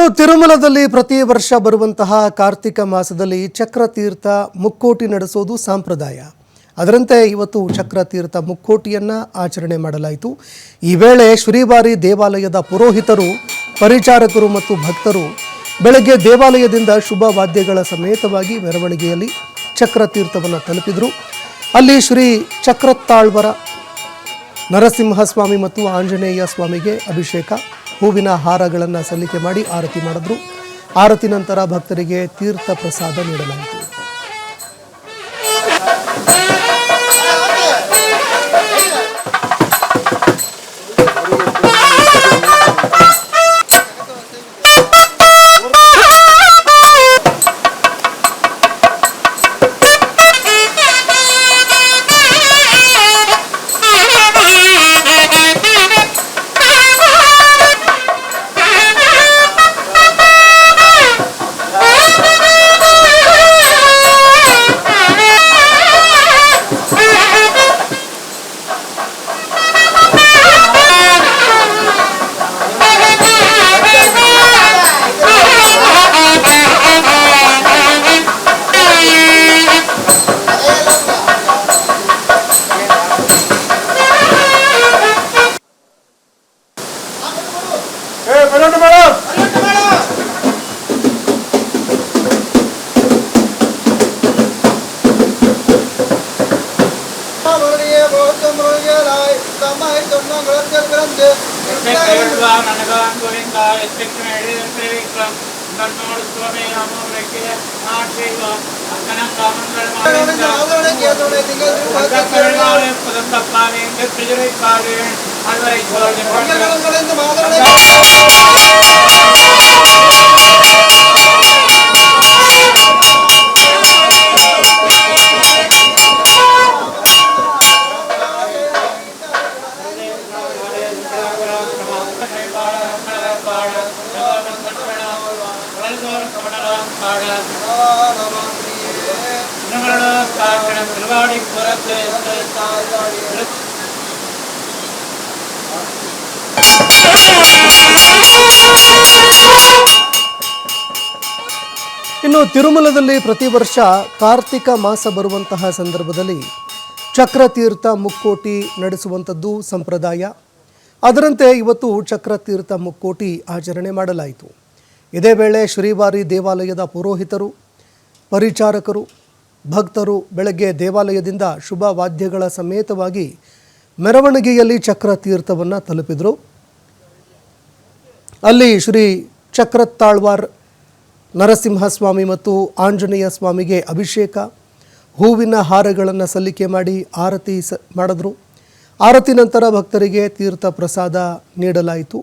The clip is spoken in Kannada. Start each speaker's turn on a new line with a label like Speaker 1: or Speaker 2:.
Speaker 1: ಇನ್ನು ತಿರುಮಲದಲ್ಲಿ ಪ್ರತಿ ವರ್ಷ ಬರುವಂತಹ ಕಾರ್ತಿಕ ಮಾಸದಲ್ಲಿ ಚಕ್ರತೀರ್ಥ ಮುಕ್ಕೋಟಿ ನಡೆಸೋದು ಸಂಪ್ರದಾಯ. ಅದರಂತೆ ಇವತ್ತು ಚಕ್ರತೀರ್ಥ ಮುಕ್ಕೋಟಿಯನ್ನು ಆಚರಣೆ ಮಾಡಲಾಯಿತು. ಈ ವೇಳೆ ಶ್ರೀವಾರಿ ದೇವಾಲಯದ ಪುರೋಹಿತರು, ಪರಿಚಾರಕರು ಮತ್ತು ಭಕ್ತರು ಬೆಳಗ್ಗೆ ದೇವಾಲಯದಿಂದ ಶುಭ ವಾದ್ಯಗಳ ಸಮೇತವಾಗಿ ಮೆರವಣಿಗೆಯಲ್ಲಿ ಚಕ್ರತೀರ್ಥವನ್ನು ತಲುಪಿದರು. ಅಲ್ಲಿ ಶ್ರೀ ಚಕ್ರತಾಳ್ವರ ನರಸಿಂಹಸ್ವಾಮಿ ಮತ್ತು ಆಂಜನೇಯ ಸ್ವಾಮಿಗೆ ಅಭಿಷೇಕ, ಹೂವಿನ ಹಾರಗಳನ್ನು ಸಲ್ಲಿಕೆ ಮಾಡಿ ಆರತಿ ಮಾಡಿದ್ರು. ಆರತಿ ನಂತರ ಭಕ್ತರಿಗೆ ತೀರ್ಥ ಪ್ರಸಾದ ನೀಡಲಾಯಿತು. ಇನ್ನು ತಿರುಮಲದಲ್ಲಿ ಪ್ರತಿ ವರ್ಷ ಕಾರ್ತಿಕ ಮಾಸ ಬರುವಂತಹ ಸಂದರ್ಭದಲ್ಲಿ ಚಕ್ರತೀರ್ಥ ಮುಕ್ಕೋಟಿ ನಡೆಸುವಂಥದ್ದು ಸಂಪ್ರದಾಯ. ಅದರಂತೆ ಇವತ್ತು ಚಕ್ರತೀರ್ಥ ಮುಕ್ಕೋಟಿ ಆಚರಣೆ ಮಾಡಲಾಯಿತು. ಇದೇ ವೇಳೆ ಶ್ರೀವಾರಿ ದೇವಾಲಯದ ಪುರೋಹಿತರು, ಪರಿಚಾರಕರು, ಭಕ್ತರು ಬೆಳಗ್ಗೆ ದೇವಾಲಯದಿಂದ ಶುಭ ವಾದ್ಯಗಳ ಸಮೇತವಾಗಿ ಮೆರವಣಿಗೆಯಲ್ಲಿ ಚಕ್ರತೀರ್ಥವನ್ನು ತಲುಪಿದರು. ಅಲ್ಲಿ ಶ್ರೀ ಚಕ್ರತಾಳ್ವಾರ್ ನರಸಿಂಹಸ್ವಾಮಿ ಮತ್ತು ಆಂಜನೇಯ ಸ್ವಾಮಿಗೆ ಅಭಿಷೇಕ, ಹೂವಿನ ಹಾರಗಳನ್ನು ಸಲ್ಲಿಕೆ ಮಾಡಿ ಆರತಿ ಮಾಡಿದ್ರು. ಆರತಿ ನಂತರ ಭಕ್ತರಿಗೆ ತೀರ್ಥ ಪ್ರಸಾದ ನೀಡಲಾಯಿತು.